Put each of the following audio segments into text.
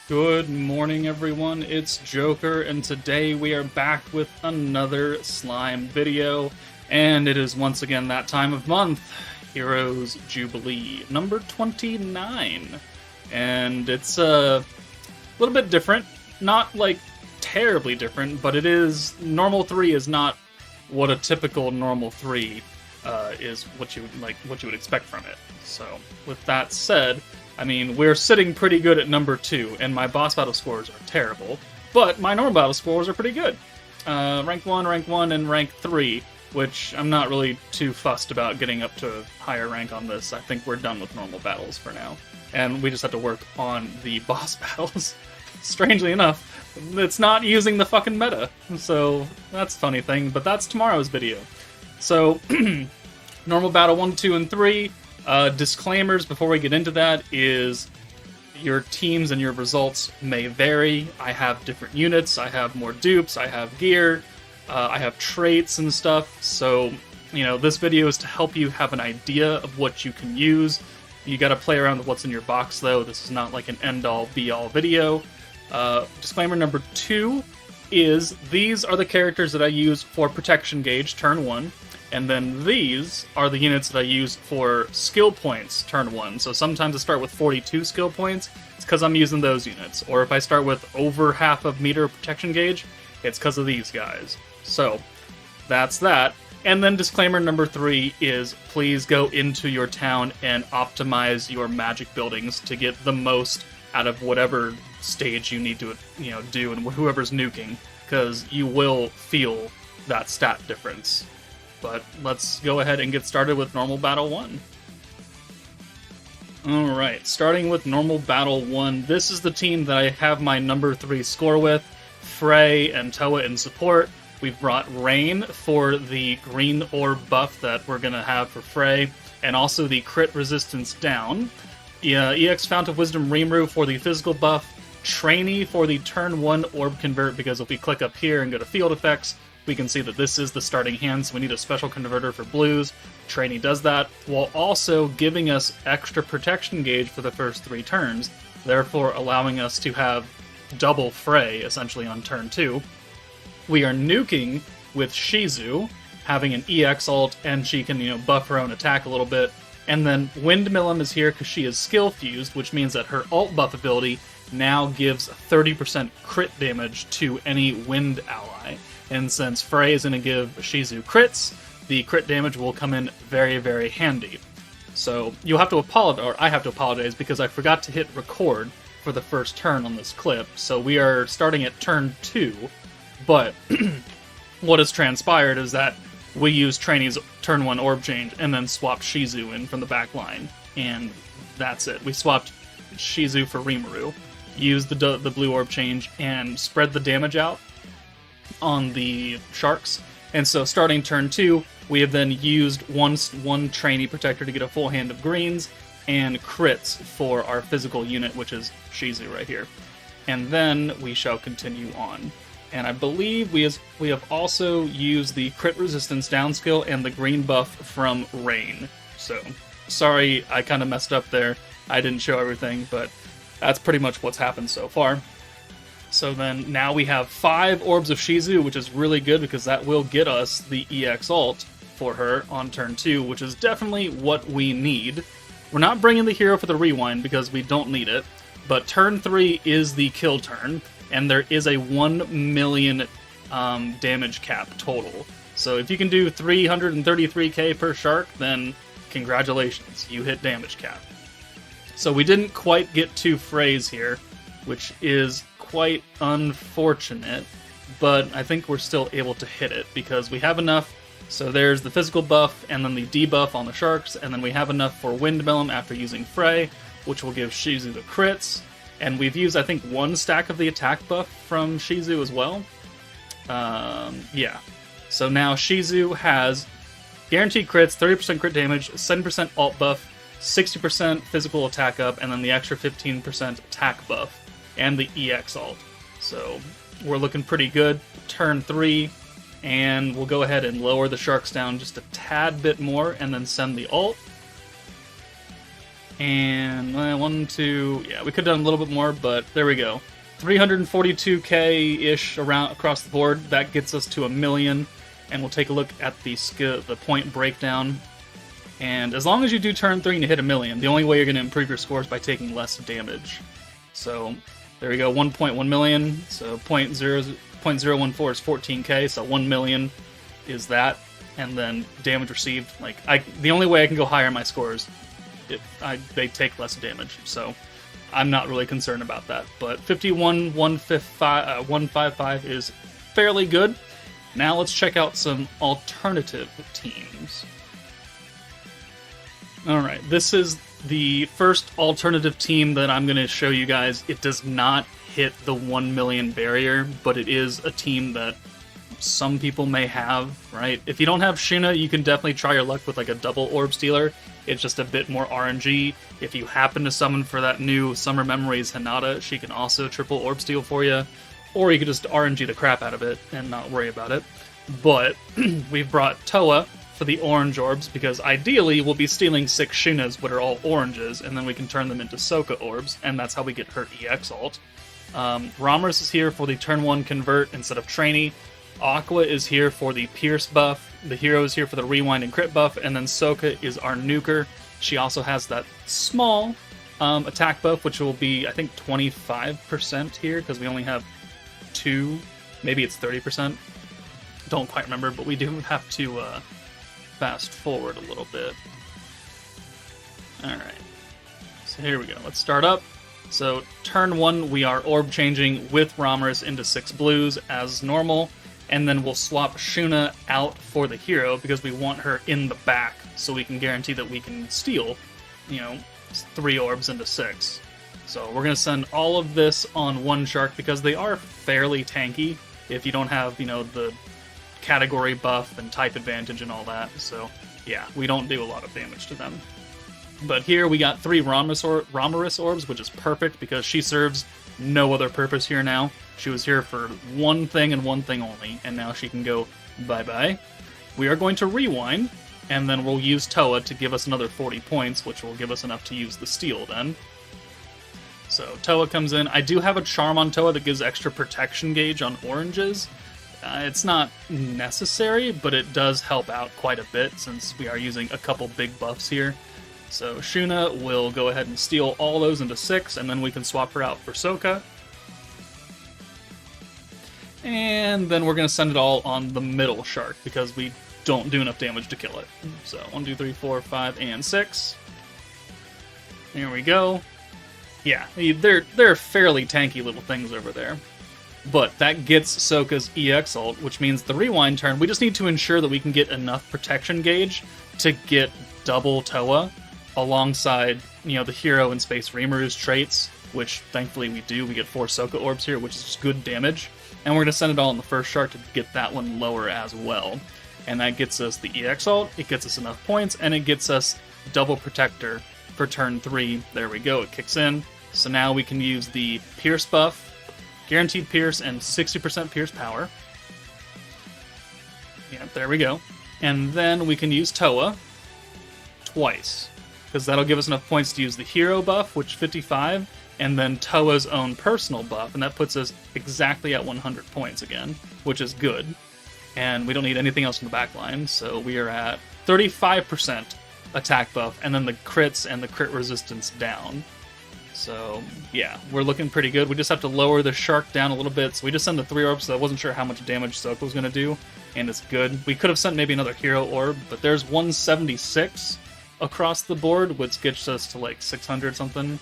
Good morning, everyone. It's Joker, and today we are back with another slime video. And it is once again that time of month, Heroes Jubilee, number 29. And it's a little bit different. Not, like, terribly different, but it is... Normal 3 is not what a typical normal 3 is what you would expect from it. So, with that said... I mean, we're sitting pretty good at number 2, and my boss battle scores are terrible, but my normal battle scores are pretty good. Rank 1, and rank 3, which I'm not really too fussed about getting up to a higher rank on this. I think we're done with normal battles for now. And we just have to work on the boss battles. Strangely enough, it's not using the fucking meta, so that's a funny thing, but that's tomorrow's video. So, normal battle 1, 2, and 3... disclaimers before we get into that is your teams and your results may vary. I have different units, I have more dupes, I have gear, I have traits and stuff, so, you know, this video is to help you have an idea of what you can use. You gotta play around with what's in your box, though. This is not like an end-all, be-all video. Disclaimer number 2 is these are the characters that I use for Protection Gauge, turn 1. And then these are the units that I use for skill points, turn 1. So sometimes I start with 42 skill points, it's because I'm using those units. Or if I start with over half of meter protection gauge, it's because of these guys. So, that's that. And then disclaimer number 3 is please go into your town and optimize your magic buildings to get the most out of whatever stage you need to, do and whoever's nuking, because you will feel that stat difference. But let's go ahead and get started with Normal Battle 1. Alright, starting with Normal Battle 1, this is the team that I have my number 3 score with. Frey and Towa in support. We've brought Rain for the green orb buff that we're going to have for Frey, and also the crit resistance down. EX Fount of Wisdom Rimuru for the physical buff. Treyni for the turn 1 orb convert, because if we click up here and go to field effects, we can see that this is the starting hand, so we need a special converter for blues. Treyni does that, while also giving us extra protection gauge for the first 3 turns, therefore allowing us to have double Frey, essentially, on turn 2. We are nuking with Shizu, having an EX ult, and she can, buff her own attack a little bit. And then Milim is here because she is skill fused, which means that her ult buff ability now gives 30% crit damage to any wind ally. And since Frey is going to give Shizu crits, the crit damage will come in very, very handy. So you'll have to apologize, or I have to apologize, because I forgot to hit record for the first turn on this clip. So we are starting at turn 2, but what has transpired is that we used Treyni's turn 1 orb change and then swapped Shizu in from the back line. And that's it. We swapped Shizu for Rimuru, used the blue orb change, and spread the damage out on the sharks. And so starting turn 2, we have then used one Treyni protector to get a full hand of greens, and crits for our physical unit, which is Shizu right here. And then we shall continue on. And I believe we have also used the crit resistance down skill and the green buff from Rain. So, sorry, I kind of messed up there. I didn't show everything, but that's pretty much what's happened so far. So then, now we have 5 Orbs of Shizu, which is really good because that will get us the EX ult for her on turn 2, which is definitely what we need. We're not bringing the hero for the rewind because we don't need it, but turn 3 is the kill turn, and there is a 1 million damage cap total. So if you can do 333k per shark, then congratulations, you hit damage cap. So we didn't quite get 2 Freys here, which is quite unfortunate, but I think we're still able to hit it because we have enough. So there's the physical buff and then the debuff on the sharks, and then we have enough for Milim after using Frey, which will give Shizu the crits. And we've used, I think, 1 stack of the attack buff from Shizu as well. Yeah. So now Shizu has guaranteed crits, 30% crit damage, 7% ult buff, 60% physical attack up, and then the extra 15% attack buff, and the EX ult. So we're looking pretty good. Turn 3, and we'll go ahead and lower the sharks down just a tad bit more, and then send the ult. And one, two, yeah, we could have done a little bit more, but there we go. 342k-ish around across the board. That gets us to 1 million. And we'll take a look at the point breakdown. And as long as you do turn 3 and you hit 1 million, the only way you're going to improve your score is by taking less damage. So there we go, 1.1 million. So 0.014 is 14k, so 1 million is that. And then damage received, like the only way I can go higher in my scores, they take less damage. So I'm not really concerned about that. But 155 is fairly good. Now let's check out some alternative teams. Alright, this is the first alternative team that I'm going to show you guys. It does not hit the 1 million barrier, but it is a team that some people may have, right? If you don't have Shuna, you can definitely try your luck with like a double orb stealer. It's just a bit more RNG. If you happen to summon for that new Summer Memories Hinata, she can also triple orb steal for you. Or you could just RNG the crap out of it and not worry about it. But we've brought Towa for the orange orbs, because ideally we'll be stealing 6 Shunas, but are all oranges, and then we can turn them into Souka orbs, and that's how we get her EX ult. Rammus is here for the turn 1 convert instead of Treyni. Aqua is here for the Pierce buff. The hero is here for the rewind and crit buff, and then Souka is our nuker. She also has that small attack buff, which will be, I think, 25% here, because we only have 2. Maybe it's 30%. Don't quite remember, but we do have to fast forward a little bit. Alright. So here we go. Let's start up. So turn 1, we are orb changing with Rammus into 6 blues as normal, and then we'll swap Shuna out for the hero because we want her in the back, so we can guarantee that we can steal, 3 orbs into 6. So we're going to send all of this on one shark because they are fairly tanky if you don't have, the category buff and type advantage and all that. So yeah, we don't do a lot of damage to them. But here we got 3 Rammus orbs, which is perfect because she serves no other purpose here now. She was here for one thing and one thing only, and now she can go bye-bye. We are going to rewind, and then we'll use Towa to give us another 40 points, which will give us enough to use the steal then. So Towa comes in. I do have a charm on Towa that gives extra protection gauge on oranges. It's not necessary, but it does help out quite a bit since we are using a couple big buffs here. So Shuna will go ahead and steal all those into 6, and then we can swap her out for Souka. And then we're going to send it all on the middle shark, because we don't do enough damage to kill it. So 1, 2, 3, 4, 5, and 6. There we go. Yeah, they're fairly tanky little things over there. But that gets Souka's EX ult, which means the rewind turn, we just need to ensure that we can get enough protection gauge to get double Towa alongside, the hero and Space Rimuru's traits, which thankfully we do. We get 4 Souka orbs here, which is just good damage. And we're going to send it all in the first shark to get that one lower as well. And that gets us the EX ult, it gets us enough points, and it gets us double protector for turn 3. There we go, it kicks in. So now we can use the Pierce buff, guaranteed Pierce, and 60% Pierce power. Yep, there we go. And then we can use Towa twice, because that'll give us enough points to use the hero buff, which is 55, and then Towa's own personal buff, and that puts us exactly at 100 points again, which is good. And we don't need anything else in the backline, so we are at 35% attack buff, and then the crits and the crit resistance down. So, yeah, we're looking pretty good. We just have to lower the shark down a little bit. So we just sent the 3 orbs, so I wasn't sure how much damage Souka was going to do, and it's good. We could have sent maybe another hero orb, but there's 176 across the board, which gets us to like 600 something.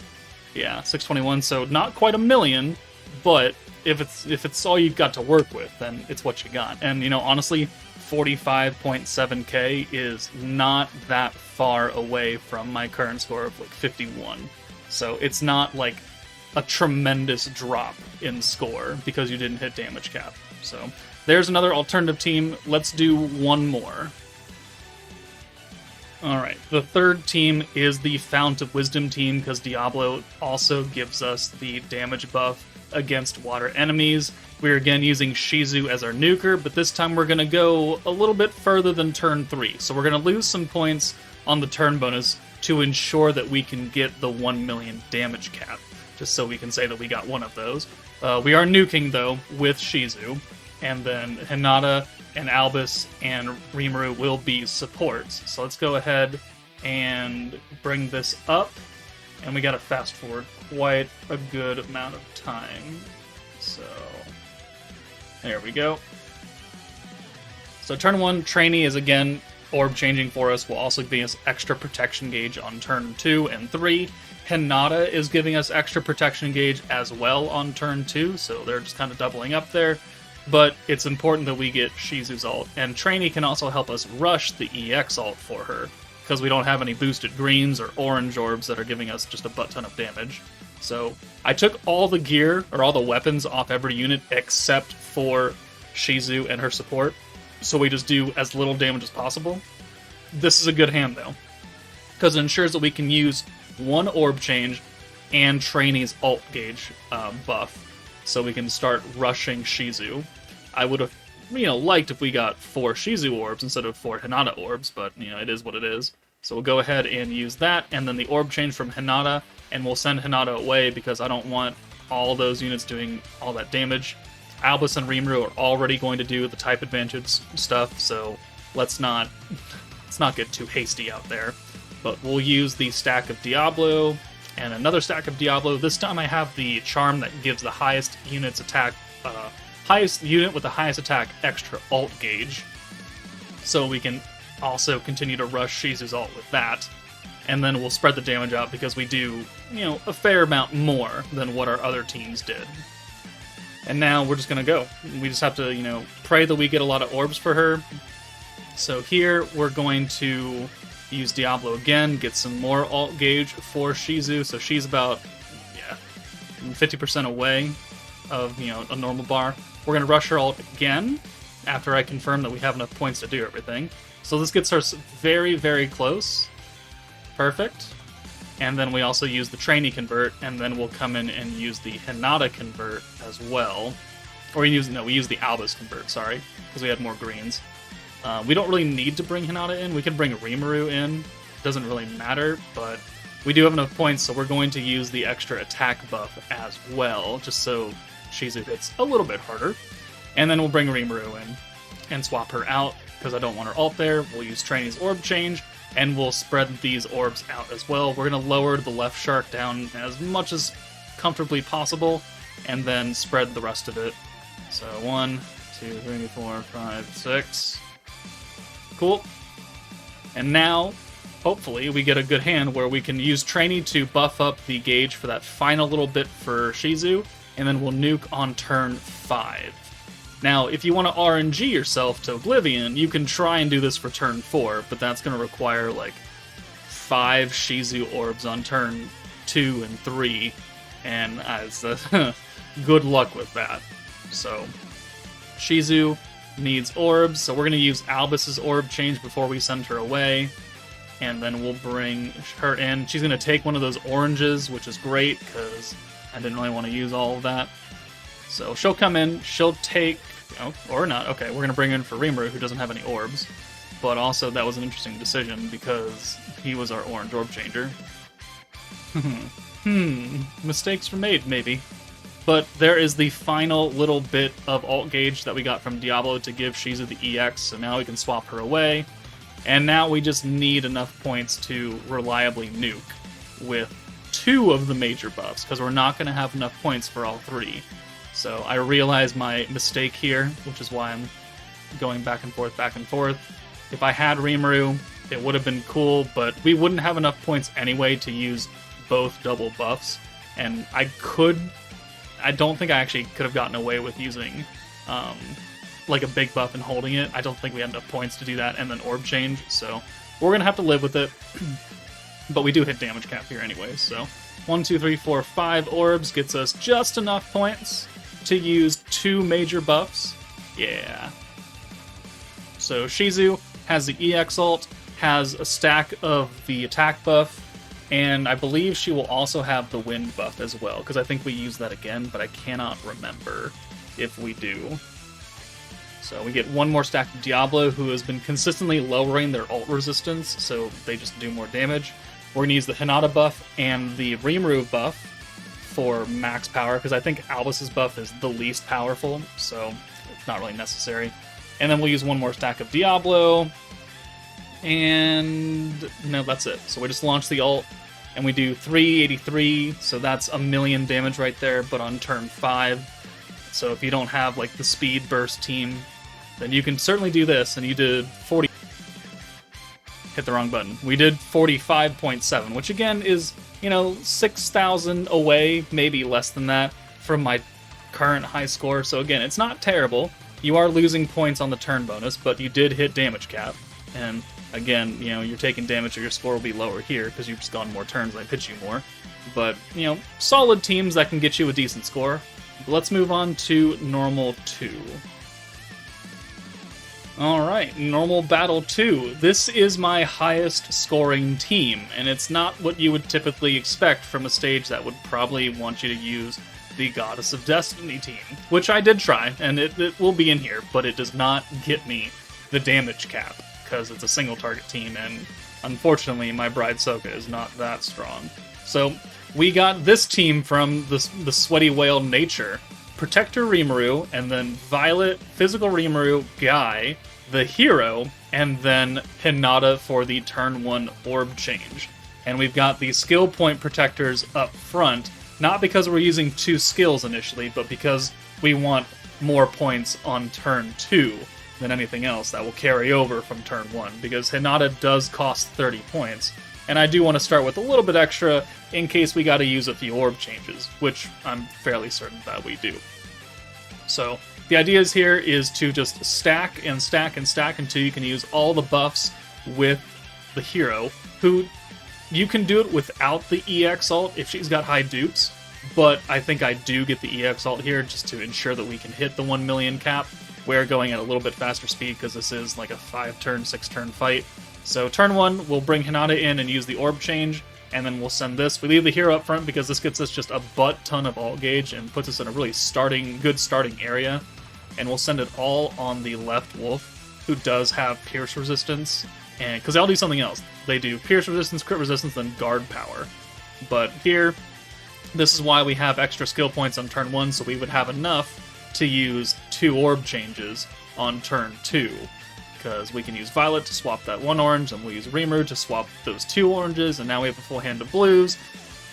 Yeah, 621, so not quite 1 million, but if it's all you've got to work with, then it's what you got. And, honestly, 45.7k is not that far away from my current score of like 51. So it's not like a tremendous drop in score because you didn't hit damage cap. So there's another alternative team. Let's do one more. Alright, the third team is the Fount of Wisdom team, because Diablo also gives us the damage buff against water enemies. We're again using Shizu as our nuker, but this time we're going to go a little bit further than turn 3. So we're going to lose some points on the turn bonus to ensure that we can get the 1 million damage cap, just so we can say that we got one of those. We are nuking, though, with Shizu, and then Hinata and Albus and Rimuru will be supports. So let's go ahead and bring this up, and we gotta fast forward quite a good amount of time. So there we go. So turn 1, Treyni is again orb changing for us, will also give us extra protection gauge on turn 2 and 3. Hinata is giving us extra protection gauge as well on turn 2, so they're just kind of doubling up there. But it's important that we get Shizu's ult, and Treyni can also help us rush the EX ult for her, because we don't have any boosted greens or orange orbs that are giving us just a butt ton of damage. So I took all the gear, or all the weapons off every unit except for Shizu and her support, so we just do as little damage as possible. This is a good hand, though, because it ensures that we can use one orb change and Treyni's ult gauge buff, so we can start rushing Shizu. I would have, liked if we got 4 Shizu orbs instead of 4 Hinata orbs, but, it is what it is. So we'll go ahead and use that, and then the orb change from Hinata, and we'll send Hinata away because I don't want all those units doing all that damage. Albus and Rimuru are already going to do the type advantage stuff, so let's not get too hasty out there. But we'll use the stack of Diablo and another stack of Diablo. This time I have the charm that gives the highest unit's attack, highest unit with the highest attack extra ult gauge. So we can also continue to rush Shizu's ult with that. And then we'll spread the damage out because we do, a fair amount more than what our other teams did. And now we're just going to go. We just have to, pray that we get a lot of orbs for her. So here we're going to use Diablo again, get some more ult gauge for Shizu, so she's about 50% away of a normal bar. We're going to rush her ult again after I confirm that we have enough points to do everything. So this gets us very, very close. Perfect. And then we also use the Treyni convert, and then we'll come in and use the Hinata convert as well. Or we use the Albus convert, sorry, because we had more greens. We don't really need to bring Hinata in. We can bring Rimuru in. Doesn't really matter, but we do have enough points, so we're going to use the extra attack buff as well, just so Shizu hits a little bit harder. And then we'll bring Rimuru in and swap her out, because I don't want her ult there. We'll use Treyni's orb change, and we'll spread these orbs out as well. We're going to lower the left shark down as much as comfortably possible, and then spread the rest of it. So 1, 2, 3, 4, 5, 6... Cool. And now, hopefully, we get a good hand where we can use Treyni to buff up the gauge for that final little bit for Shizu, and then we'll nuke on turn 5. Now, if you want to RNG yourself to Oblivion, you can try and do this for turn 4, but that's going to require, 5 Shizu orbs on turn 2 and 3, and good luck with that. So, Shizu needs orbs, so we're going to use Albus's orb change before we send her away, and then we'll bring her in. She's going to take one of those oranges, which is great, because I didn't really want to use all of that. So she'll come in, she'll take... Oh, or not. Okay, we're going to bring in for Rimuru, who doesn't have any orbs, but also that was an interesting decision, because he was our orange orb changer. Mistakes were made, maybe. But there is the final little bit of ult gauge that we got from Diablo to give Shizu the EX, so now we can swap her away. And now we just need enough points to reliably nuke with 2 of the major buffs, because we're not going to have enough points for all 3. So I realize my mistake here, which is why I'm going back and forth, back and forth. If I had Rimuru, it would have been cool, but we wouldn't have enough points anyway to use both double buffs. And I don't think I actually could have gotten away with using a big buff and holding it. I don't think we had enough points to do that, and then orb change, so we're going to have to live with it. But we do hit damage cap here anyway, so 1, 2, 3, 4, 5 orbs gets us just enough points to use 2 major buffs. Yeah. So Shizu has the EX ult, has a stack of the attack buff, and I believe she will also have the wind buff as well, because I think we use that again, but I cannot remember if we do. So we get 1 more stack of Diablo, who has been consistently lowering their ult resistance, so they just do more damage. we're going to use the Hinata buff and the Rimuru buff for max power, because I think Albus's buff is the least powerful, so it's not really necessary. And then we'll use one more stack of Diablo, and no, that's it. So we just launch the ult, and we do 383, so that's 1,000,000 damage right there, but on turn 5. So if you don't have like the speed burst team, then you can certainly do this, and you did 40... Hit the wrong button. We did 45.7, which again is, 6,000 away, maybe less than that, from my current high score. So again, it's not terrible. You are losing points on the turn bonus, but you did hit damage cap. And again, you're taking damage, or your score will be lower here, because you've just gone more turns and I pitch you more. But, solid teams that can get you a decent score. But let's move on to Normal 2. Alright, Normal Battle 2. This is my highest scoring team, and it's not what you would typically expect from a stage that would probably want you to use the Goddess of Destiny team, which I did try, and it will be in here, but it does not get me the damage cap, because it's a single target team, and unfortunately my bride Souka is not that strong. So we got this team from the Sweaty Whale Nature. Protector Rimuru, and then Violet, Physical Rimuru, Guy, the Hero, and then Hinata for the turn 1 orb change. And we've got the skill point protectors up front, not because we're using 2 skills initially, but because we want more points on turn 2 than anything else that will carry over from turn 1, because Hinata does cost 30 points. And I do want to start with a little bit extra in case we got to use a few orb changes, which I'm fairly certain that we do. So the idea here is to just stack and stack and stack until you can use all the buffs with the hero, who you can do it without the EX ult if she's got high dupes, but I think I do get the EX ult here just to ensure that we can hit the 1,000,000 cap. We're going at a little bit faster speed because this is like a 5-turn, 6-turn fight. So turn 1, we'll bring Hinata in and use the orb change, and then we'll send this. We leave the hero up front because this gets us just a butt ton of alt gauge and puts us in a really good starting area. And we'll send it all on the left wolf, who does have pierce resistance, and because they'll do something else. They do pierce resistance, crit resistance, then guard power. But here, this is why we have extra skill points on turn 1, so we would have enough to use 2 orb changes on turn 2. Because we can use Violet to swap that 1 orange, and we'll use Rimuru to swap those 2 oranges, and now we have a full hand of blues,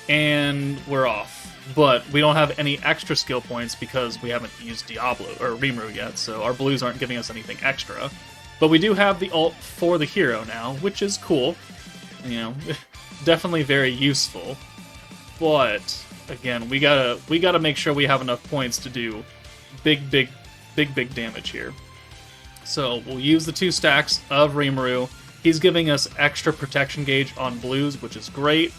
and we're off. But we don't have any extra skill points because we haven't used Diablo or Rimuru yet, so our blues aren't giving us anything extra. But we do have the ult for the hero now, which is cool. Definitely very useful. But again, we gotta make sure we have enough points to do big damage here. So we'll use the 2 stacks of Rimuru. He's giving us extra protection gauge on blues, which is great.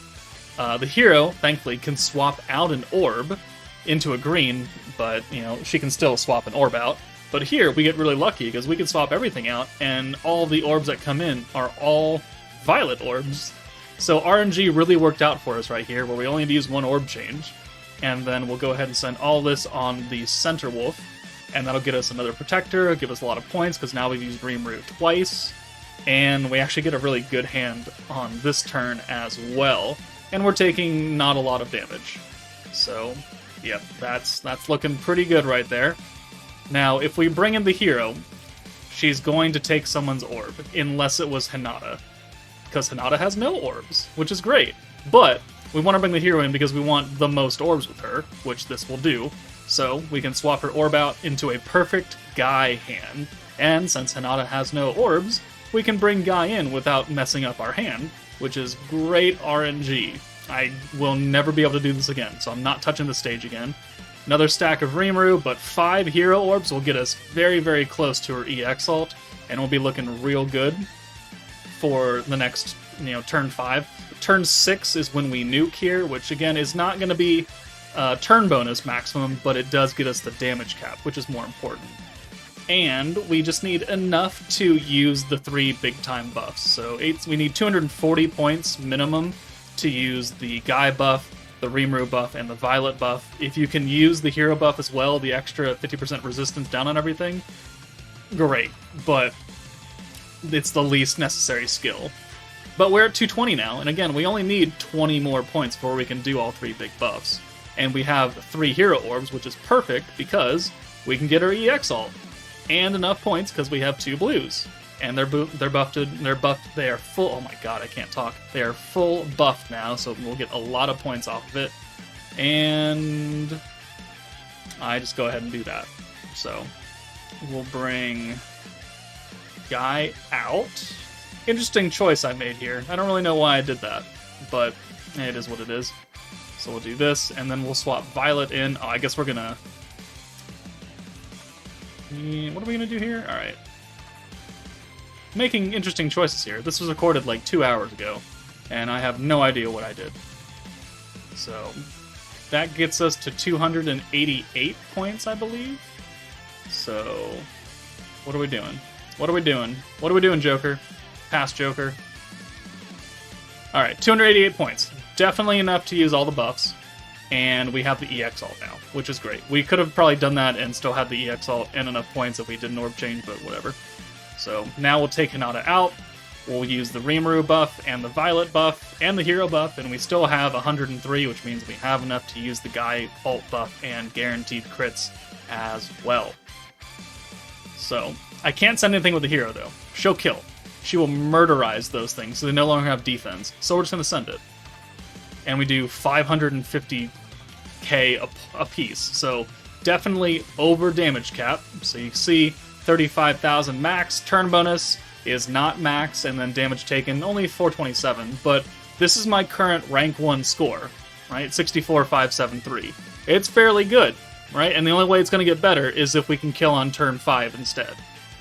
The hero, thankfully, can swap out an orb into a green, but, she can still swap an orb out. But here, we get really lucky, because we can swap everything out, and all the orbs that come in are all Violet orbs. So RNG really worked out for us right here, where we only need to use 1 orb change. And then we'll go ahead and send all this on the center wolf, and that'll get us another protector, it'll give us a lot of points, because now we've used Rimuru twice, and we actually get a really good hand on this turn as well. And we're taking not a lot of damage. So, yep, that's looking pretty good right there. Now, if we bring in the hero, she's going to take someone's orb, unless it was Hinata. Because Hinata has no orbs, which is great. But we want to bring the hero in because we want the most orbs with her, which this will do. So we can swap her orb out into a perfect Guy hand. And since Hinata has no orbs, we can bring Guy in without messing up our hand, which is great RNG. I will never be able to do this again, so I'm not touching the stage again. Another stack of Rimuru, but 5 hero orbs will get us very, very close to her EX ult, and we'll be looking real good for the next, turn 5. Turn 6 is when we nuke here, which again is not going to be turn bonus maximum, but it does get us the damage cap, which is more important. And we just need enough to use the 3 big-time buffs. So we need 240 points minimum to use the Guy buff, the Rimuru buff, and the Violet buff. If you can use the hero buff as well, the extra 50% resistance down on everything, great. But it's the least necessary skill. But we're at 220 now, and again, we only need 20 more points before we can do all 3 big buffs. And we have 3 hero orbs, which is perfect because we can get our EX ult. And enough points because we have 2 blues. And they're buffed, they are full, oh my god, I can't talk. They are full buffed now, so we'll get a lot of points off of it. And I just go ahead and do that. So we'll bring Guy out. Interesting choice I made here. I don't really know why I did that, but it is what it is. So we'll do this, and then we'll swap Violet in. Oh, I guess we're gonna... What are we gonna do here? Alright. Making interesting choices here. This was recorded like 2 hours ago, and I have no idea what I did. So that gets us to 288 points, I believe. So what are we doing? What are we doing? What are we doing, Joker? Pass, Joker. Alright, 288 points. Definitely enough to use all the buffs. And we have the EX ult now, which is great. We could have probably done that and still had the EX ult and enough points if we did an orb change, but whatever. So now we'll take Hinata out. We'll use the Rimuru buff and the Violet buff and the hero buff, and we still have 103, which means we have enough to use the Guy ult buff and guaranteed crits as well. So I can't send anything with the hero, though. She'll kill. She will murderize those things, so they no longer have defense. So we're just going to send it. And we do 550k a piece. So definitely over damage cap. So you see 35,000 max. Turn bonus is not max, and then damage taken only 427. But this is my current rank 1 score, right? 64,573. It's fairly good, right? And the only way it's going to get better is if we can kill on turn 5 instead,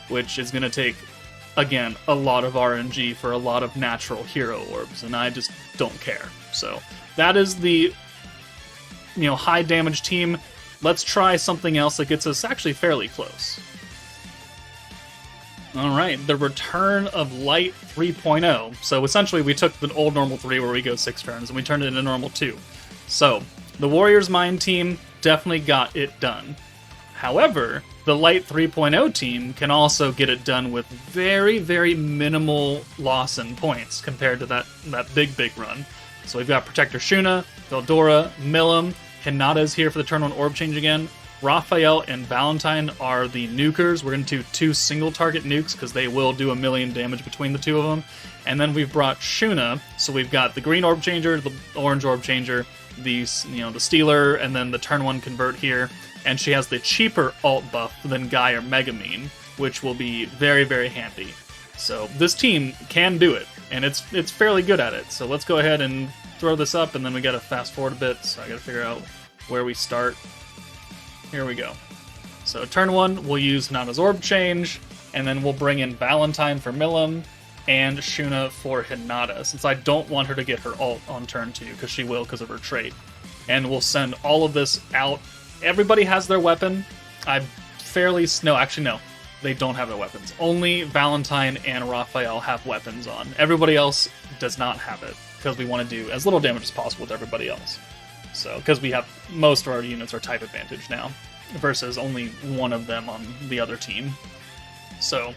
which is going to take, again, a lot of RNG for a lot of natural hero orbs, and I just don't care. So that is the, high damage team. Let's try something else that gets us actually fairly close. Alright, the return of Light 3.0. So essentially we took the old normal 3 where we go 6 turns and we turned it into normal 2. So the Warriors Mind team definitely got it done. However, the Light 3.0 team can also get it done with very, very minimal loss in points compared to that big run. So we've got Protector Shuna, Veldora, Milim, Hinata's here for the turn 1 orb change again. Raphael and Valentine are the nukers. We're going to do 2 single target nukes because they will do 1,000,000 damage between the 2 of them. And then we've brought Shuna, so we've got the green orb changer, the orange orb changer, the stealer, and then the turn 1 convert here. And she has the cheaper alt buff than Guy or Megamine, which will be very, very handy. So this team can do it, and it's fairly good at it. So let's go ahead and throw this up, and then we got to fast forward a bit, so I got to figure out where we start. Here we go. So turn 1, we'll use Hinata's orb change, and then we'll bring in Valentine for Milim, and Shuna for Hinata, since I don't want her to get her ult on turn 2, because she will because of her trait. And we'll send all of this out. Everybody has their weapon. No, they don't have their weapons. Only Valentine and Raphael have weapons on. Everybody else does not have it, because we want to do as little damage as possible with everybody else. So, because we have most of our units are type advantage now, versus only one of them on the other team. So,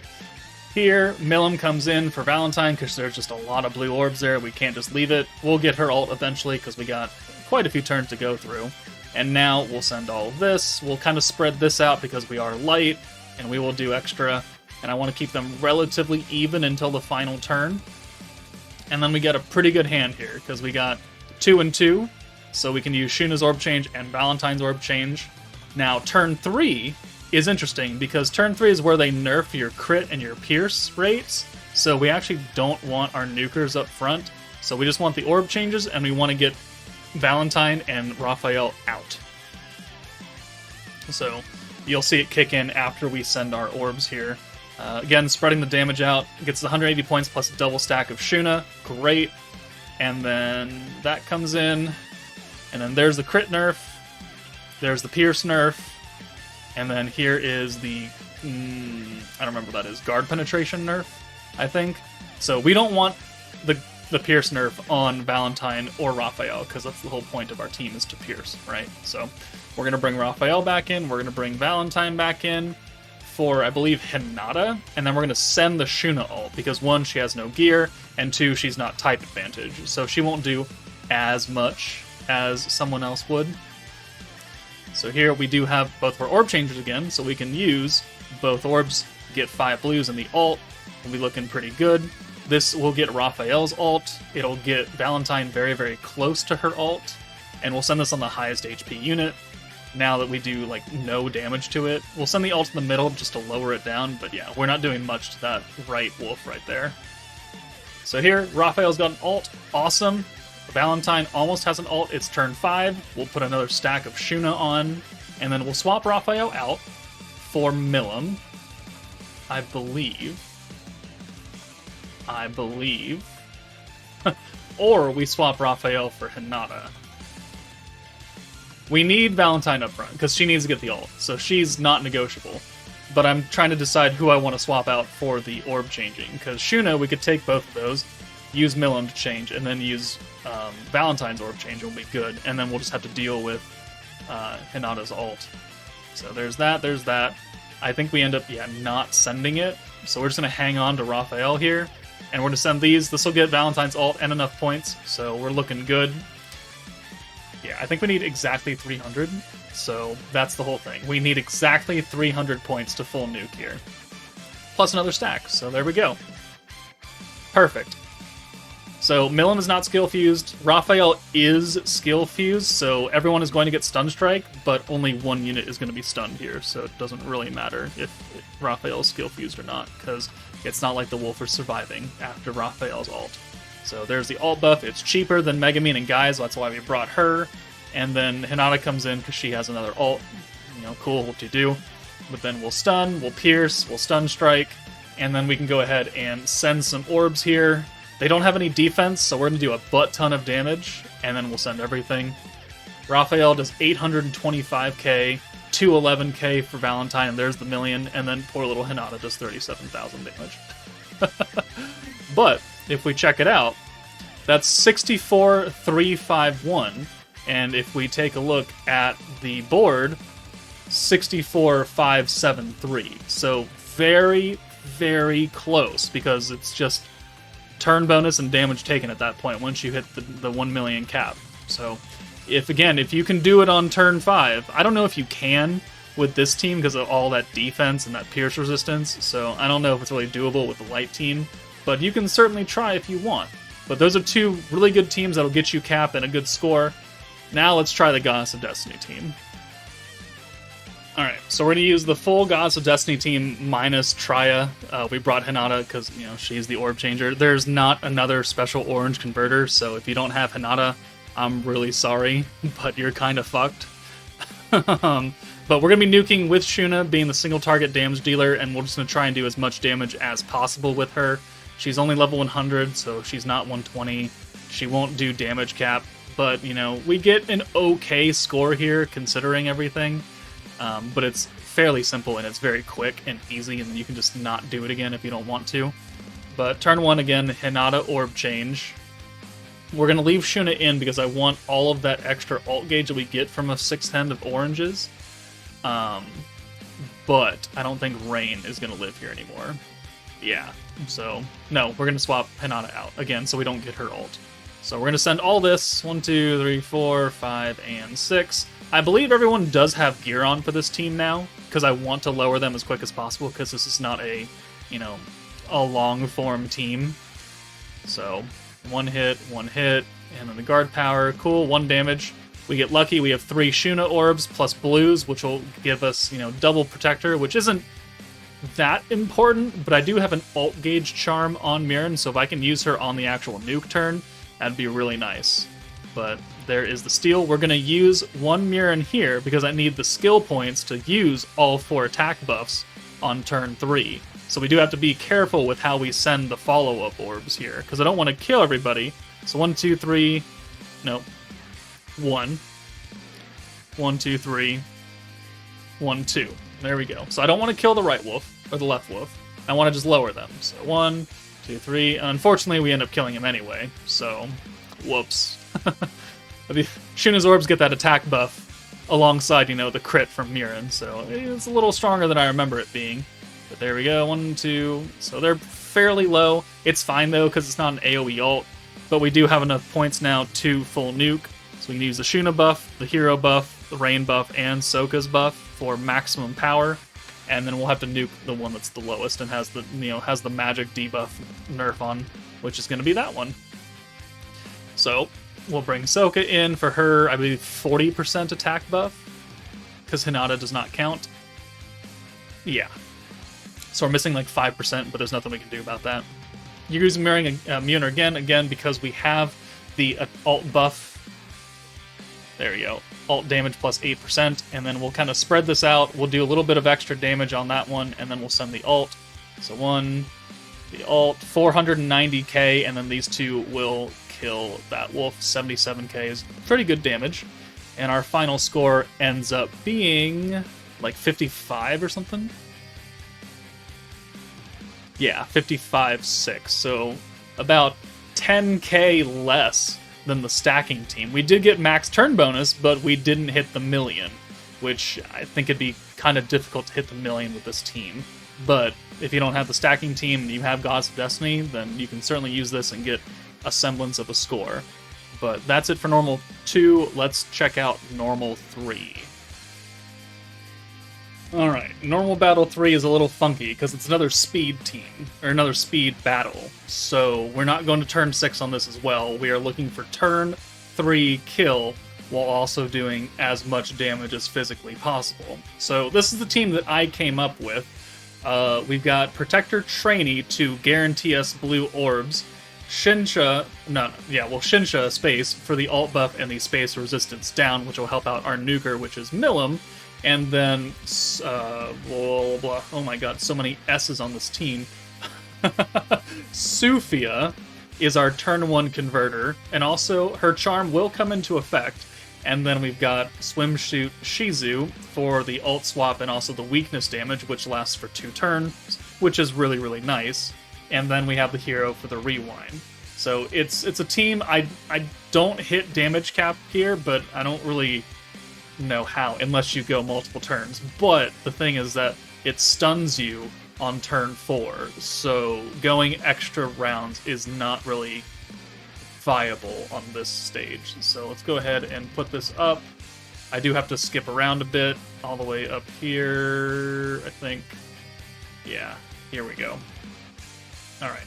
here, Milim comes in for Valentine, because there's just a lot of blue orbs there. We can't just leave it. We'll get her ult eventually, because we got quite a few turns to go through. And now we'll send all of this. We'll kind of spread this out, because we are light, and we will do extra. And I want to keep them relatively even until the final turn. And then we get a pretty good hand here, because we got 2 and 2. So we can use Shuna's orb change and Valentine's orb change. Now, turn 3 is interesting, because turn 3 is where they nerf your crit and your pierce rates. So we actually don't want our nukers up front. So we just want the orb changes, and we want to get Valentine and Raphael out. So you'll see it kick in after we send our orbs here. Again, spreading the damage out. Gets 180 points plus a double stack of Shuna. Great. And then that comes in. And then there's the crit nerf, there's the pierce nerf, and then here is the, I don't remember what that is, guard penetration nerf, I think. So we don't want the pierce nerf on Valentine or Raphael, because that's the whole point of our team, is to pierce, right? So we're going to bring Raphael back in, we're going to bring Valentine back in. for, I believe, Hinata, and then we're going to send the Shuna ult, because 1, she has no gear, and 2, she's not type advantage, so she won't do as much as someone else would. So here we do have both of our orb changers again, so we can use both orbs, get 5 blues in the ult. We'll be looking pretty good. This will get Raphael's ult. It'll get Valentine very, very close to her ult, and we'll send this on the highest HP unit. Now that we do, like, no damage to it, we'll send the ult in the middle just to lower it down, but yeah, we're not doing much to that right wolf right there. So here, Raphael's got an ult. Awesome. Valentine almost has an ult. It's turn 5. We'll put another stack of Shuna on, and then we'll swap Raphael out for Milim, I believe. Or we swap Raphael for Hinata. We need Valentine up front, because she needs to get the ult, so she's not negotiable. But I'm trying to decide who I want to swap out for the orb changing, because Shuna, we could take both of those, use Milim to change, and then use Valentine's orb change will be good, and then we'll just have to deal with Hinata's ult. So there's that. I think we end up, not sending it, so we're just going to hang on to Raphael here, and we're going to send these. This will get Valentine's ult and enough points, so we're looking good. Yeah, I think we need exactly 300, so that's the whole thing. We need exactly 300 points to full nuke here. Plus another stack, so there we go. Perfect. So Milim is not skill fused. Raphael is skill fused, so everyone is going to get stun strike, but only 1 unit is going to be stunned here, so it doesn't really matter if Raphael is skill fused or not, because it's not like the wolf is surviving after Raphael's ult. So there's the ult buff. It's cheaper than Megumin and Guy, so that's why we brought her. And then Hinata comes in because she has another ult. You know, cool, what to do. But then we'll stun, we'll pierce, we'll stun strike, and then we can go ahead and send some orbs here. They don't have any defense, so we're going to do a butt ton of damage, and then we'll send everything. Raphael does 825k, 211k for Valentine, and there's the million, and then poor little Hinata does 37,000 damage. But if we check it out, that's 64,351, and if we take a look at the board, 64,573. So very, very close, because it's just turn bonus and damage taken at that point once you hit the 1 million cap. So if you can do it on turn 5, I don't know if you can with this team because of all that defense and that pierce resistance, so I don't know if it's really doable with the light team, but you can certainly try if you want. But those are 2 really good teams that'll get you cap and a good score. Now let's try the Goddess of Destiny team. Alright, so we're going to use the full Goddess of Destiny team minus Traya. We brought Hinata because, she's the orb changer. There's not another special orange converter, so if you don't have Hinata, I'm really sorry, but you're kind of fucked. But we're going to be nuking with Shuna, being the single target damage dealer, and we're just going to try and do as much damage as possible with her. She's only level 100, so she's not 120. She won't do damage cap, but, we get an okay score here, considering everything. But it's fairly simple, and it's very quick and easy, and you can just not do it again if you don't want to. But turn 1 again, Hinata orb change. We're going to leave Shuna in because I want all of that extra ult gauge that we get from a 6th hand of oranges. But I don't think Rain is going to live here anymore. Yeah, so no, we're going to swap Hinata out again so we don't get her ult. So we're going to send all this, 1, 2, 3, 4, 5, and 6. I believe everyone does have gear on for this team now, because I want to lower them as quick as possible, because this is not a, a long-form team. So, one hit, and then the guard power, cool, 1 damage. We get lucky, we have 3 Shuna orbs, plus blues, which will give us, double protector, which isn't that important, but I do have an ult gauge charm on Mirren, so if I can use her on the actual nuke turn, that'd be really nice. But there is the steal. We're going to use 1 Mirren here because I need the skill points to use all 4 attack buffs on turn 3. So we do have to be careful with how we send the follow-up orbs here, because I don't want to kill everybody. So 1, 2, 3... No. 1. 1, 2, 3. 1, 2. There we go. So I don't want to kill the right wolf, or the left wolf. I want to just lower them. So 1, 2, 3. Unfortunately, we end up killing him anyway, so... Whoops. Shuna's orbs get that attack buff alongside, you know, the crit from Mirren, so it's a little stronger than I remember it being. But there we go, 1, 2, so they're fairly low. It's fine though, because it's not an AoE ult, but we do have enough points now to full nuke, so we can use the Shuna buff, the hero buff, the rain buff, and Souka's buff for maximum power, and then we'll have to nuke the one that's the lowest and has the, you know, has the magic debuff nerf on, which is going to be that one. So we'll bring Souka in for her, I believe, 40% attack buff, because Hinata does not count. Yeah. So we're missing like 5%, but there's nothing we can do about that. You're using Mirroring Immuner again, because we have the alt buff. There you go. Alt damage plus 8%, and then we'll kind of spread this out. We'll do a little bit of extra damage on that one, and then we'll send the alt. So the alt, 490k, and then these two will kill that wolf. 77k is pretty good damage. And our final score ends up being like 55 or something. Yeah, 55-6. So about 10k less than the stacking team. We did get max turn bonus, but we didn't hit the million, which I think it'd be kind of difficult to hit the million with this team. But if you don't have the stacking team and you have Gods of Destiny, then you can certainly use this and get a semblance of a score. But that's it for Normal 2. Let's check out Normal 3. Alright, Normal Battle 3 is a little funky because it's another speed team, or another speed battle. So we're not going to turn 6 on this as well. We are looking for turn 3 kill while also doing as much damage as physically possible. So this is the team that I came up with. We've got Protector Treyni to guarantee us blue orbs. Shinsha space for the alt buff and the space resistance down, which will help out our nuker, which is Milim. And then, oh my god, so many S's on this team. Sufia is our turn 1 converter, and also her charm will come into effect. And then we've got Swimsuit Shizu for the alt swap and also the weakness damage, which lasts for 2 turns, which is really, really nice. And then we have the hero for the rewind. So it's a team, I don't hit damage cap here, but I don't really know how, unless you go multiple turns. But the thing is that it stuns you on turn 4, so going extra rounds is not really viable on this stage. So let's go ahead and put this up. I do have to skip around a bit, all the way up here, I think. Yeah, here we go. Alright.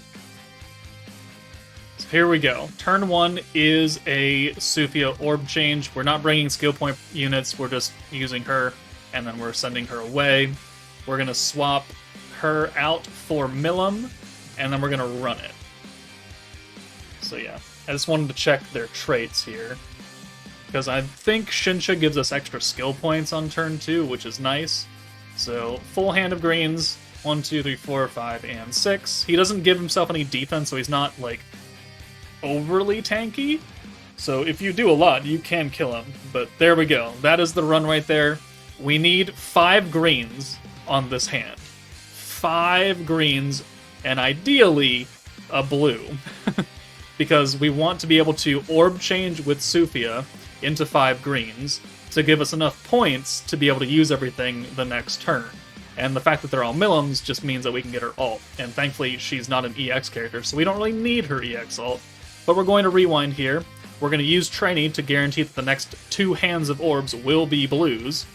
So here we go. Turn 1 is a Sufia orb change. We're not bringing skill point units, we're just using her, and then we're sending her away. We're going to swap her out for Milim, and then we're going to run it. So yeah, I just wanted to check their traits here, because I think Shinsha gives us extra skill points on turn 2, which is nice. So, full hand of greens, 1, 2, 3, 4, 5, and 6. He doesn't give himself any defense, so he's not, like, overly tanky. So if you do a lot, you can kill him. But there we go. That is the run right there. We need 5 greens on this hand. 5 greens, and ideally, a blue. Because we want to be able to orb change with Sufia into 5 greens to give us enough points to be able to use everything the next turn. And the fact that they're all Milims just means that we can get her ult. And thankfully, she's not an EX character, so we don't really need her EX ult. But we're going to rewind here. We're going to use Treyni to guarantee that the next 2 hands of orbs will be blues.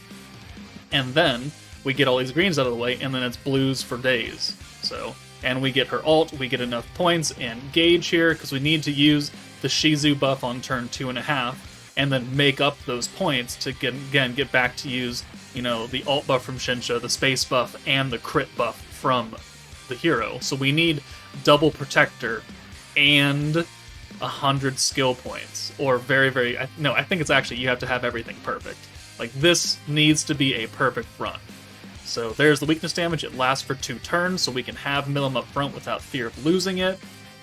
And then we get all these greens out of the way, and then it's blues for days. So, and we get her ult, we get enough points and gauge here, because we need to use the Shizu buff on turn 2.5, and then make up those points to get back to use, you know, the alt buff from Shinsha, the space buff, and the crit buff from the hero. So we need double protector and 100 skill points, or I think it's actually, you have to have everything perfect. Like, this needs to be a perfect run. So there's the weakness damage. It lasts for 2 turns, so we can have Milim up front without fear of losing it.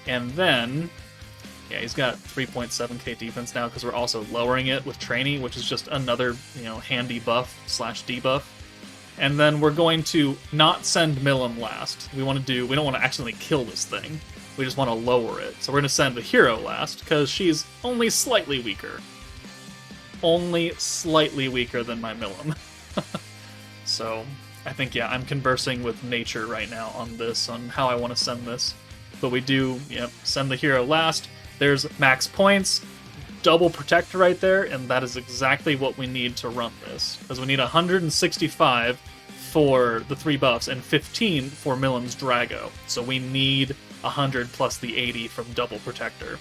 And then, yeah, he's got 3.7k defense now, because we're also lowering it with Treyni, which is just another, you know, handy buff / debuff. And then we're going to not send Milim last. We don't want to accidentally kill this thing. We just want to lower it. So we're going to send the hero last, because she's only slightly weaker. only slightly weaker than my Milim. So, I think, yeah, I'm conversing with nature right now on this, on how I want to send this. But we do, send the hero last. There's max points, double protector right there, and that is exactly what we need to run this. Because we need 165 for the 3 buffs and 15 for Milim's Drago. So we need 100 plus the 80 from double protector.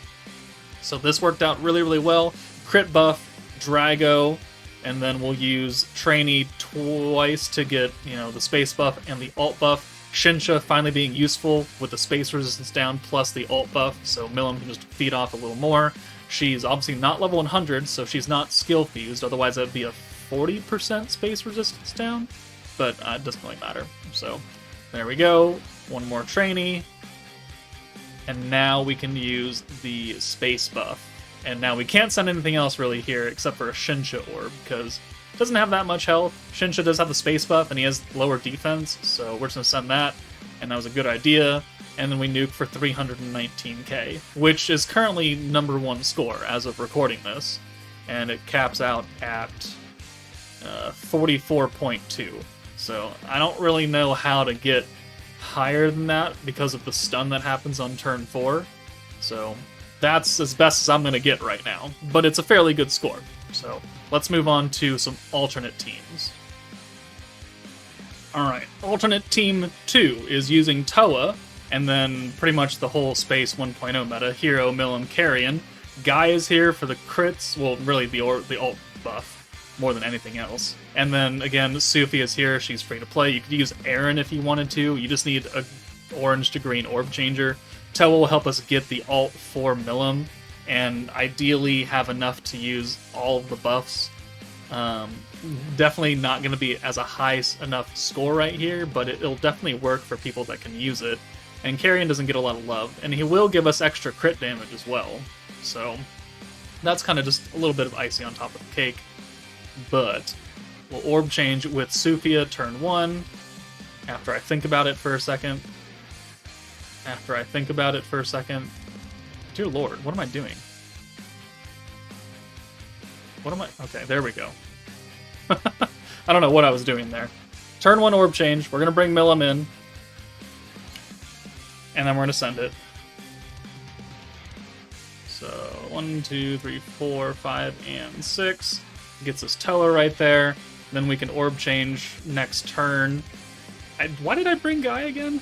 So this worked out really, really well. Crit buff, Drago, and then we'll use Treyni twice to get, the space buff and the alt buff. Shinsha finally being useful with the space resistance down plus the alt buff, so Milim can just feed off a little more. She's obviously not level 100, so she's not skill fused, otherwise that would be a 40% space resistance down, but it doesn't really matter. So there we go, one more Treyni, and now we can use the space buff. And now we can't send anything else really here except for a Shinsha orb, because it doesn't have that much health. Shinsha does have the space buff, and he has lower defense, so we're just going to send that, and that was a good idea. And then we nuke for 319k, which is currently number 1 score as of recording this, and it caps out at 44.2. So I don't really know how to get higher than that because of the stun that happens on turn 4, so that's as best as I'm going to get right now, but it's a fairly good score. So let's move on to some alternate teams. Alright, alternate team 2 is using Towa, and then pretty much the whole Space 1.0 meta, Hero, Milim, Carrion. Guy is here for the crits, well, really the alt buff, more than anything else. And then, again, Sufi is here, she's free to play. You could use Aaron if you wanted to, you just need a orange to green orb changer. Towa will help us get the alt for Milim, and ideally have enough to use all of the buffs. Definitely not going to be as a high enough score right here, but it'll definitely work for people that can use it. And Carrion doesn't get a lot of love, and he will give us extra crit damage as well. So that's kind of just a little bit of icing on top of the cake. But we'll orb change with Sufia turn 1, after I think about it for a second. Dear Lord, what am I doing? Okay, there we go. I don't know what I was doing there. Turn 1 orb change. We're going to bring Milim in. And then we're going to send it. So, 1, 2, 3, 4, 5, and 6. Gets us Towa right there. Then we can orb change next turn. Why did I bring Guy again?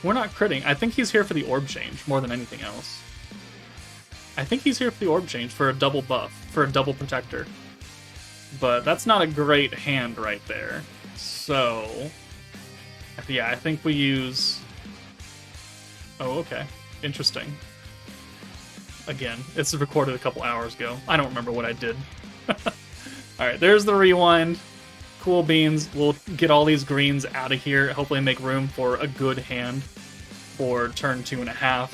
We're not critting. I think he's here for the orb change more than anything else. I think he's here for the orb change for a double buff, for a double protector. But that's not a great hand right there. So, yeah, I think we use... Oh, okay. Interesting. Again, it's recorded a couple hours ago. I don't remember what I did. Alright, there's the rewind. Cool beans. We'll get all these greens out of here, hopefully make room for a good hand for turn 2.5.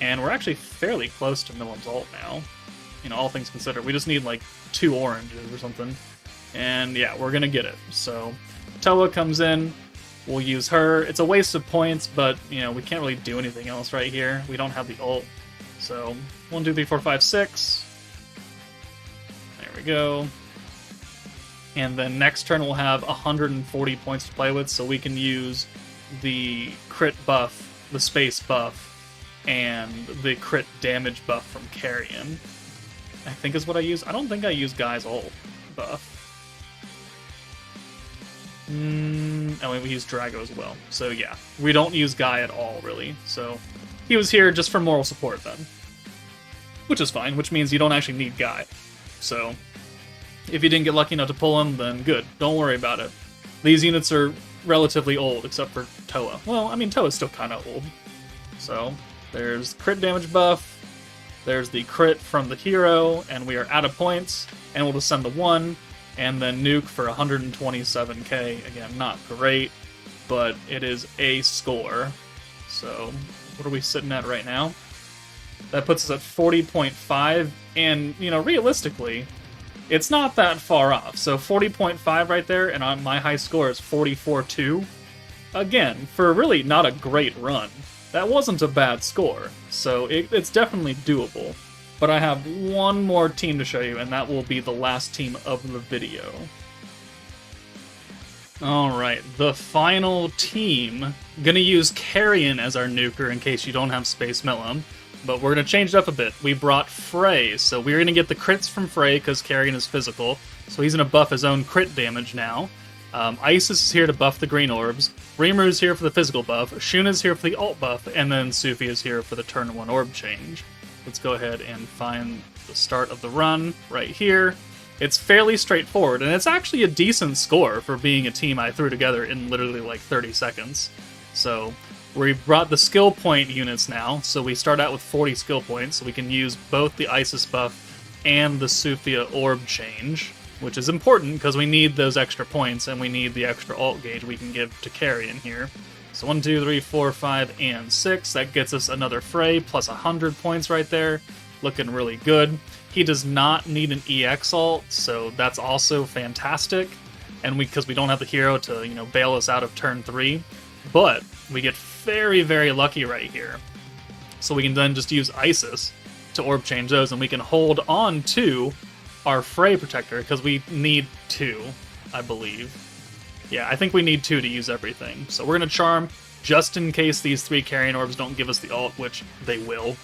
And we're actually fairly close to Milim's ult now, all things considered. We just need like 2 oranges or something. And yeah, we're gonna get it. So Towa comes in, we'll use her. It's a waste of points, but we can't really do anything else right here. We don't have the ult. So 1, 2, 3, 4, 5, 6. There we go. And then next turn we'll have 140 points to play with, so we can use the crit buff, the space buff, and the crit damage buff from Carrion. I think is what I use. I don't think I use Guy's ult buff. Oh, we use Drago as well. So yeah, we don't use Guy at all, really. So he was here just for moral support then. Which is fine, which means you don't actually need Guy. So if you didn't get lucky enough to pull him, then good. Don't worry about it. These units are relatively old, except for Towa. Well, I mean, Towa's still kind of old. So there's crit damage buff. There's the crit from the hero, and we are out of points. And we'll just send the 1, and then nuke for 127k. Again, not great, but it is a score. So what are we sitting at right now? That puts us at 40.5, and, realistically, it's not that far off. So 40.5 right there, and on my high score is 44.2. Again, for really not a great run, that wasn't a bad score. So it's definitely doable. But I have one more team to show you, and that will be the last team of the video. Alright, the final team. Gonna use Carrion as our nuker in case you don't have Space Milim. But we're gonna change it up a bit. We brought Frey, so we're gonna get the crits from Frey because Carrion is physical. So he's gonna buff his own crit damage now. Isis is here to buff the green orbs. Rimuru's here for the physical buff. Shuna's here for the alt buff. And then Sufi is here for the turn 1 orb change. Let's go ahead and find the start of the run right here. It's fairly straightforward, and it's actually a decent score for being a team I threw together in literally like 30 seconds. So we brought the skill point units now, so we start out with 40 skill points, so we can use both the Isis buff and the Sufia orb change, which is important because we need those extra points, and we need the extra alt gauge we can give to Carrion here. So 1, 2, 3, 4, 5, and 6. That gets us another Frey, plus 100 points right there. Looking really good. He does not need an EX ult, so that's also fantastic. And because we don't have the hero to, bail us out of turn 3. But we get very, very lucky right here. So we can then just use Isis to orb change those, and we can hold on to our Frey protector, because we need 2, I believe. Yeah, I think we need 2 to use everything. So we're going to Charm, just in case these 3 Carrion orbs don't give us the ult, which they will.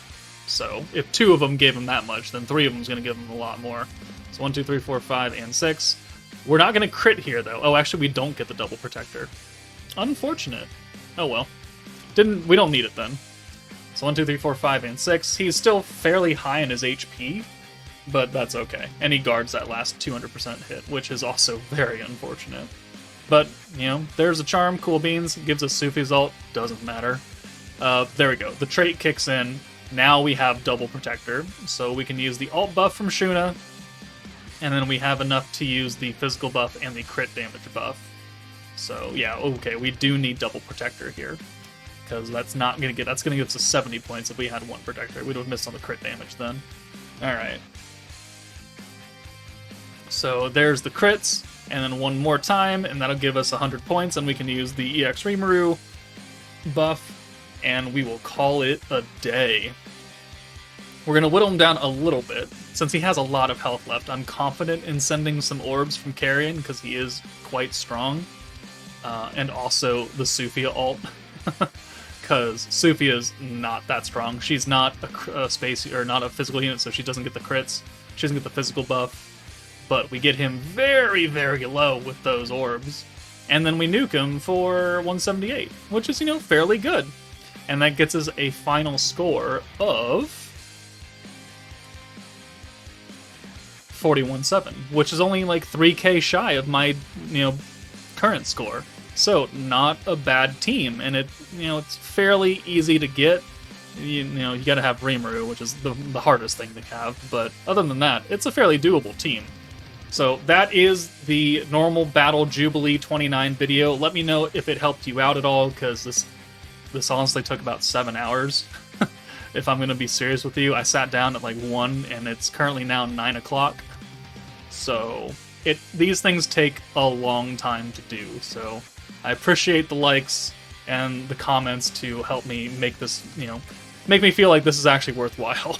So if 2 of them gave him that much, then 3 of them is going to give him a lot more. So 1, 2, 3, 4, 5, and 6. We're not going to crit here, though. Oh, actually, we don't get the double protector. Unfortunate. Oh, well. We don't need it, then. So 1, 2, 3, 4, 5, and 6. He's still fairly high in his HP, but that's okay. And he guards that last 200% hit, which is also very unfortunate. But, there's a charm, cool beans, gives us Sufi's ult, doesn't matter. There we go. The trait kicks in. Now we have double protector, so we can use the alt buff from Shuna, and then we have enough to use the physical buff and the crit damage buff. So yeah, okay, we do need double protector here, because that's gonna give us 70 points if we had 1 protector. We'd have missed on the crit damage then. Alright. So there's the crits, and then 1 more time, and that'll give us 100 points, and we can use the EX Rimuru buff, and we will call it a day. We're going to whittle him down a little bit. Since he has a lot of health left, I'm confident in sending some orbs from Carrion, because he is quite strong. And also the Sufia ult, because Sufia is not that strong. She's not a not a physical unit, so she doesn't get the crits. She doesn't get the physical buff. But we get him very, very low with those orbs. And then we nuke him for 178, which is, fairly good. And that gets us a final score of 41-7, which is only like 3k shy of my, current score. So not a bad team, and it's fairly easy to get. You got to have Rimuru, which is the hardest thing to have. But other than that, it's a fairly doable team. So that is the normal Battle Jubilee 29 video. Let me know if it helped you out at all, because this honestly took about 7 hours. If I'm going to be serious with you, I sat down at like 1, and it's currently now 9 o'clock. So these things take a long time to do. So I appreciate the likes and the comments to help me make this, make me feel like this is actually worthwhile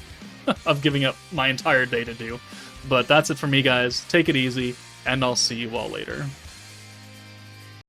of giving up my entire day to do. But that's it for me, guys. Take it easy, and I'll see you all later.